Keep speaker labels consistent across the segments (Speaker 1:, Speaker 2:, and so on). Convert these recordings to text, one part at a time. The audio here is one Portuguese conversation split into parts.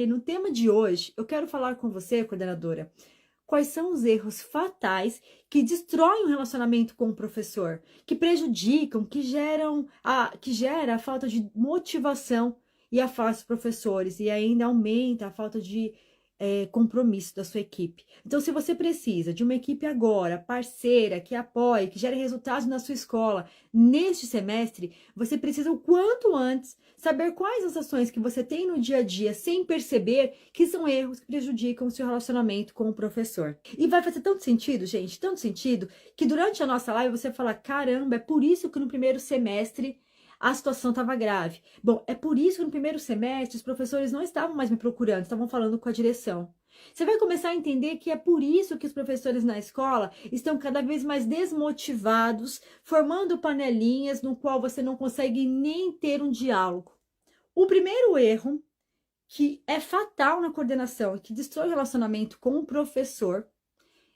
Speaker 1: E no tema de hoje, eu quero falar com você, coordenadora, quais são os erros fatais que destroem o relacionamento com o professor, que prejudicam, que gera a falta de motivação e afasta os professores e ainda aumenta a falta de compromisso da sua equipe. Então, se você precisa de uma equipe agora, parceira, que apoie, que gere resultados na sua escola neste semestre, você precisa o quanto antes saber quais as ações que você tem no dia a dia sem perceber que são erros que prejudicam o seu relacionamento com o professor. E vai fazer tanto sentido, gente, tanto sentido, que durante a nossa live você fala, caramba, é por isso que no primeiro semestre a situação estava grave. Bom, é por isso que no primeiro semestre os professores não estavam mais me procurando, estavam falando com a direção. Você vai começar a entender que é por isso que os professores na escola estão cada vez mais desmotivados, formando panelinhas no qual você não consegue nem ter um diálogo. O primeiro erro, que é fatal na coordenação e que destrói o relacionamento com o professor,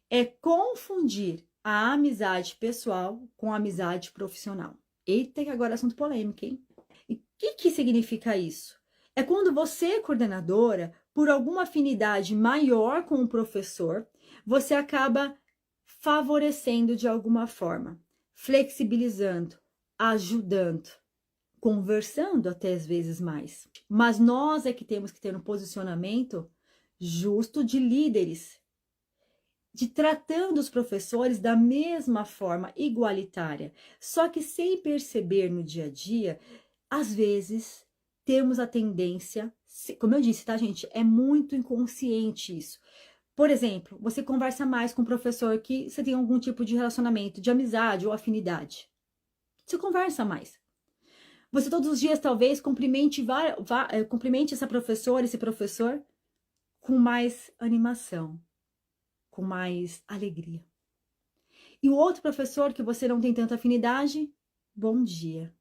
Speaker 1: é confundir a amizade pessoal com a amizade profissional. Eita, que agora é assunto polêmico, hein? E o que significa isso? É quando você, coordenadora, por alguma afinidade maior com o professor, você acaba favorecendo de alguma forma, flexibilizando, ajudando, conversando até às vezes mais. Mas nós é que temos que ter um posicionamento justo de líderes, de tratando os professores da mesma forma igualitária, só que sem perceber no dia a dia, às vezes temos a tendência, como eu disse, tá, gente? É muito inconsciente isso. Por exemplo, você conversa mais com um professor que você tem algum tipo de relacionamento, de amizade ou afinidade. Você conversa mais. Você todos os dias talvez cumprimente essa professora, esse professor com mais animação, com mais alegria. E o outro professor que você não tem tanta afinidade, bom dia.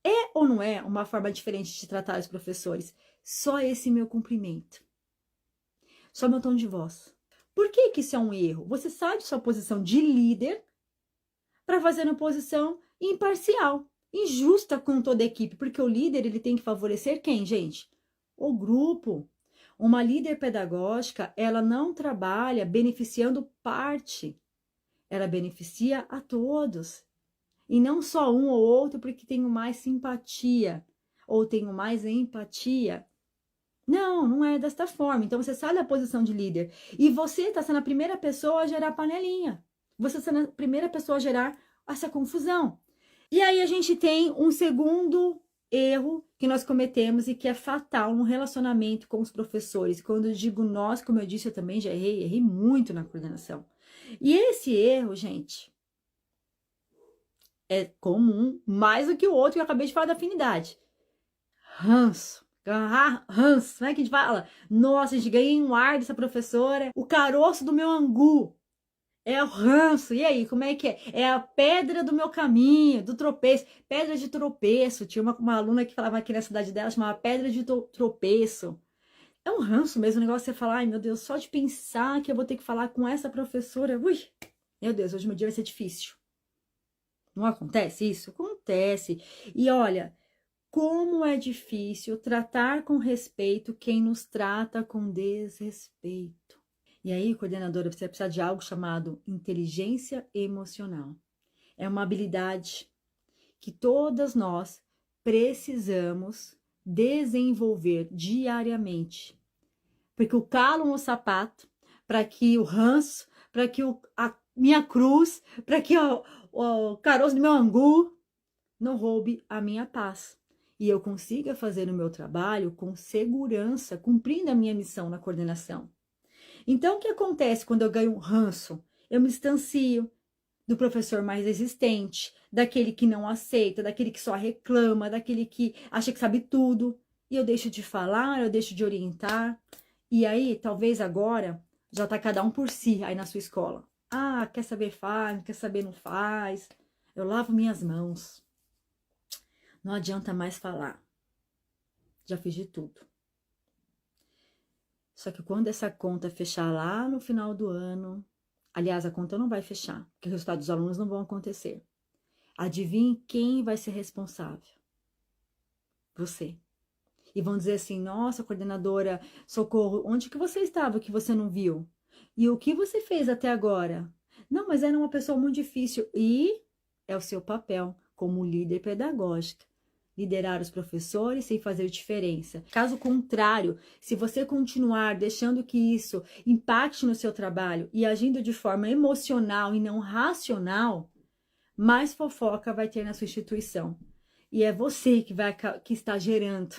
Speaker 1: É ou não é uma forma diferente de tratar os professores? Só esse meu cumprimento. Só meu tom de voz. Por que que isso é um erro? Você sai de sua posição de líder para fazer uma posição imparcial, injusta com toda a equipe, porque o líder ele tem que favorecer quem, gente? O grupo. Uma líder pedagógica, ela não trabalha beneficiando parte, ela beneficia a todos. E não só um ou outro porque tenho mais simpatia ou tenho mais empatia. Não, não é desta forma. Então você sai da posição de líder e você está sendo a primeira pessoa a gerar panelinha. Você está sendo a primeira pessoa a gerar essa confusão. E aí a gente tem um segundo erro que nós cometemos e que é fatal no relacionamento com os professores. Quando eu digo nós, como eu disse, eu também já errei muito na coordenação. E esse erro, gente, é comum, mais do que o outro que eu acabei de falar da afinidade. Ranço. Ranço, né? Que a gente fala, nossa, a gente ganhei um ar dessa professora, o caroço do meu angu. É o ranço. E aí, como é que é? É a pedra do meu caminho, do tropeço. Pedra de tropeço. Tinha uma aluna que falava aqui na cidade dela, chamava pedra de tropeço. É um ranço mesmo, o negócio de você falar, ai meu Deus, só de pensar que eu vou ter que falar com essa professora. Ui, meu Deus, hoje meu dia vai ser difícil. Não acontece isso? Acontece. E olha, como é difícil tratar com respeito quem nos trata com desrespeito. E aí, coordenadora, você vai precisar de algo chamado inteligência emocional. É uma habilidade que todas nós precisamos desenvolver diariamente. Porque o calo no sapato, para que o ranço, para que a minha cruz, para que o caroço do meu angu não roube a minha paz. E eu consiga fazer o meu trabalho com segurança, cumprindo a minha missão na coordenação. Então, o que acontece quando eu ganho um ranço? Eu me distancio do professor mais resistente, daquele que não aceita, daquele que só reclama, daquele que acha que sabe tudo. E eu deixo de falar, eu deixo de orientar. E aí, talvez agora, já tá cada um por si aí na sua escola. Ah, quer saber faz, não quer saber não faz. Eu lavo minhas mãos. Não adianta mais falar. Já fiz de tudo. Só que quando essa conta fechar lá no final do ano, aliás, a conta não vai fechar, porque os resultados dos alunos não vão acontecer. Adivinhe quem vai ser responsável? Você. E vão dizer assim, nossa, coordenadora, socorro, onde que você estava que você não viu? E o que você fez até agora? Não, mas era uma pessoa muito difícil. E é o seu papel como líder pedagógica. Liderar os professores sem fazer diferença. Caso contrário, se você continuar deixando que isso impacte no seu trabalho e agindo de forma emocional e não racional, mais fofoca vai ter na sua instituição. E é você que está gerando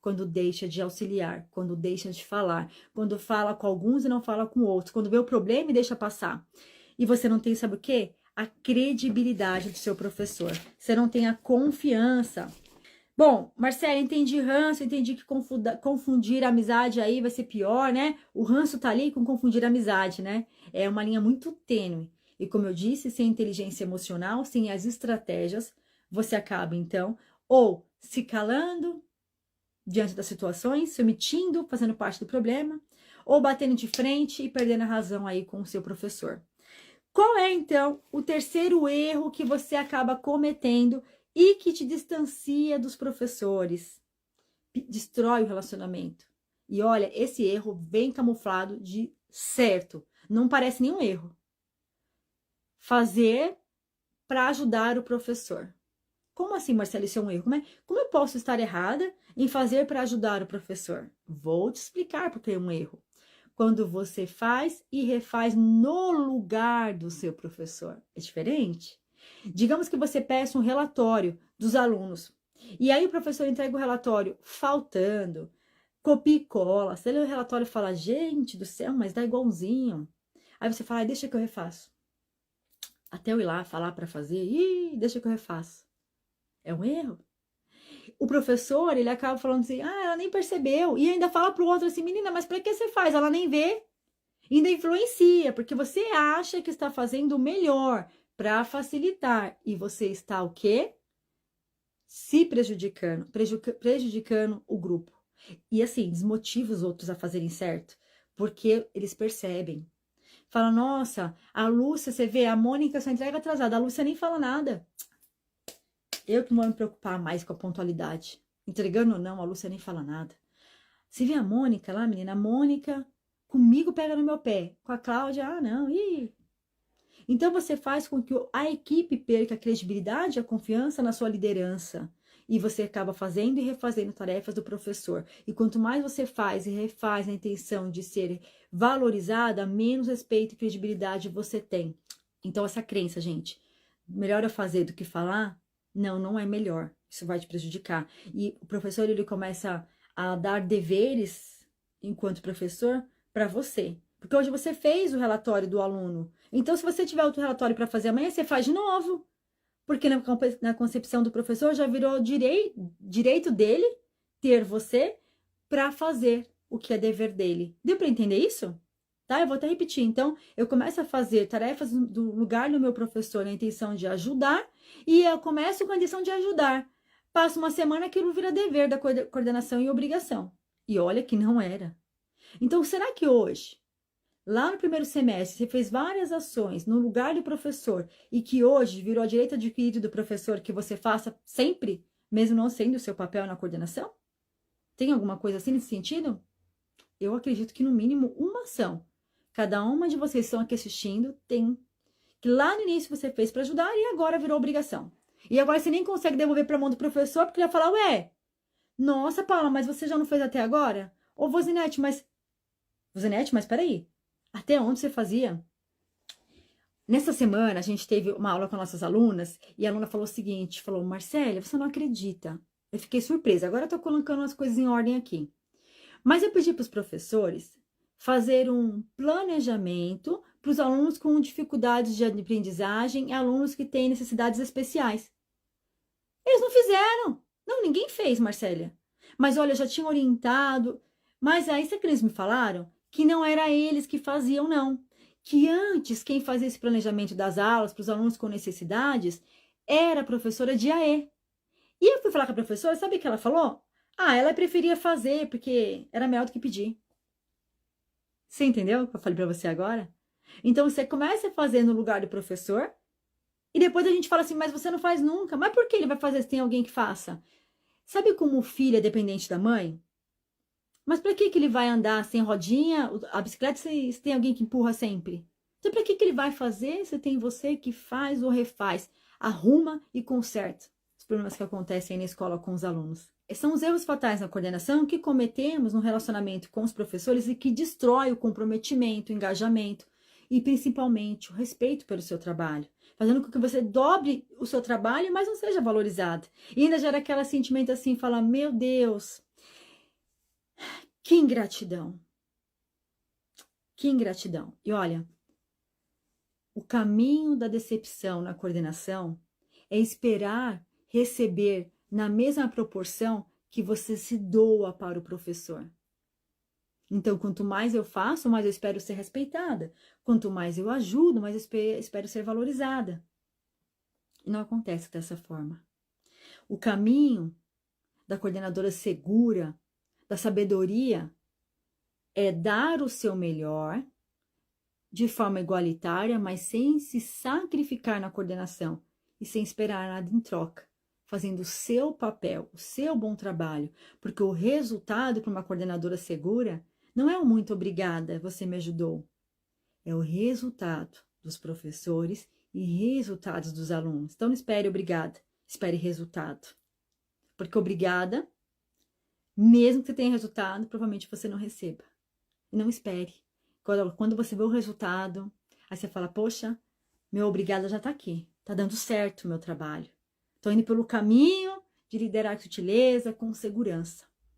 Speaker 1: quando deixa de auxiliar, quando deixa de falar, quando fala com alguns e não fala com outros, quando vê o problema e deixa passar. E você não tem, sabe o quê? A credibilidade do seu professor. Você não tem a confiança. Bom, Marcela, entendi ranço, entendi que confundir amizade aí vai ser pior, né? O ranço tá ali com confundir amizade, né? É uma linha muito tênue. E como eu disse, sem inteligência emocional, sem as estratégias, você acaba, então, ou se calando diante das situações, se omitindo, fazendo parte do problema, ou batendo de frente e perdendo a razão aí com o seu professor. Qual é, então, o terceiro erro que você acaba cometendo e que te distancia dos professores? Destrói o relacionamento. E olha, esse erro vem camuflado de certo. Não parece nenhum erro. Fazer para ajudar o professor. Como assim, Marcelo, isso é um erro? Como eu posso estar errada em fazer para ajudar o professor? Vou te explicar porque é um erro. Quando você faz e refaz no lugar do seu professor. É diferente? Digamos que você peça um relatório dos alunos. E aí o professor entrega o relatório faltando, copia e cola. Você lê o relatório e fala, gente do céu, mas dá igualzinho. Aí você fala, deixa que eu refaço. Até eu ir lá falar para fazer, deixa que eu refaço. É um erro. O professor, ele acaba falando assim, ela nem percebeu. E ainda fala pro outro assim, menina, mas para que você faz? Ela nem vê. Ainda influencia, porque você acha que está fazendo o melhor para facilitar. E você está o quê? Se prejudicando, prejudicando o grupo. E assim, desmotiva os outros a fazerem certo, porque eles percebem. Fala, nossa, a Lúcia, você vê, a Mônica só entrega atrasada, a Lúcia nem fala nada. Eu que vou me preocupar mais com a pontualidade. Entregando ou não, a Lúcia nem fala nada. Você vê a Mônica lá, menina? A Mônica comigo pega no meu pé. Com a Cláudia, não. Então você faz com que a equipe perca a credibilidade e a confiança na sua liderança. E você acaba fazendo e refazendo tarefas do professor. E quanto mais você faz e refaz na intenção de ser valorizada, menos respeito e credibilidade você tem. Então essa crença, gente, melhor eu fazer do que falar? Não é melhor. Isso vai te prejudicar. E o professor, ele começa a dar deveres, enquanto professor, para você. Porque hoje você fez o relatório do aluno. Então, se você tiver outro relatório para fazer amanhã, você faz de novo. Porque na concepção do professor já virou direito dele ter você para fazer o que é dever dele. Deu para entender isso? Tá? Eu vou até repetir. Então, eu começo a fazer tarefas do lugar do meu professor na intenção de ajudar, e eu começo com a intenção de ajudar. Passo uma semana, aquilo vira dever da coordenação e obrigação. E olha que não era. Então, será que hoje, lá no primeiro semestre, você fez várias ações no lugar do professor e que hoje virou direito adquirido do professor que você faça sempre, mesmo não sendo o seu papel na coordenação? Tem alguma coisa assim nesse sentido? Eu acredito que no mínimo uma ação. Cada uma de vocês que estão aqui assistindo tem que lá no início você fez para ajudar e agora virou obrigação. E agora você nem consegue devolver para a mão do professor porque ele vai falar, ué, nossa, Paula, mas você já não fez até agora? Ô, Vozinete, mas peraí, até onde você fazia? Nessa semana, a gente teve uma aula com nossas alunas e a aluna falou o seguinte, falou, Marcélia, você não acredita. Eu fiquei surpresa, agora eu tô colocando as coisas em ordem aqui. Mas eu pedi para os professores fazer um planejamento para os alunos com dificuldades de aprendizagem e alunos que têm necessidades especiais. Eles não fizeram. Não, ninguém fez, Marcélia. Mas olha, já tinha orientado. Mas aí, sabe que eles me falaram? Que não era eles que faziam, não. Que antes, quem fazia esse planejamento das aulas para os alunos com necessidades era a professora de AE. E eu fui falar com a professora, sabe o que ela falou? Ela preferia fazer, porque era melhor do que pedir. Você entendeu o que eu falei para você agora? Então, você começa a fazer no lugar do professor, e depois a gente fala assim, mas você não faz nunca. Mas por que ele vai fazer se tem alguém que faça? Sabe como o filho é dependente da mãe? Mas para que que ele vai andar sem rodinha? A bicicleta se tem alguém que empurra sempre. Então para que que ele vai fazer se tem você que faz ou refaz, arruma e conserta os problemas que acontecem aí na escola com os alunos? São os erros fatais na coordenação que cometemos no relacionamento com os professores e que destrói o comprometimento, o engajamento e principalmente o respeito pelo seu trabalho, fazendo com que você dobre o seu trabalho, mas não seja valorizado. E ainda gera aquele sentimento assim, fala, meu Deus, que ingratidão. Que ingratidão. E olha, o caminho da decepção na coordenação é esperar receber na mesma proporção que você se doa para o professor. Então, quanto mais eu faço, mais eu espero ser respeitada. Quanto mais eu ajudo, mais eu espero ser valorizada. E não acontece dessa forma. O caminho da coordenadora segura, da sabedoria, é dar o seu melhor de forma igualitária, mas sem se sacrificar na coordenação e sem esperar nada em troca, fazendo o seu papel, o seu bom trabalho, porque o resultado para uma coordenadora segura não é o muito obrigada, você me ajudou, é o resultado dos professores e resultados dos alunos. Então não espere obrigada, espere resultado, porque obrigada, mesmo que você tenha resultado, provavelmente você não receba. E não espere. Quando você vê o resultado, aí você fala, poxa, meu obrigada já tá aqui. Tá dando certo o meu trabalho. Tô indo pelo caminho de liderar com sutileza, com segurança.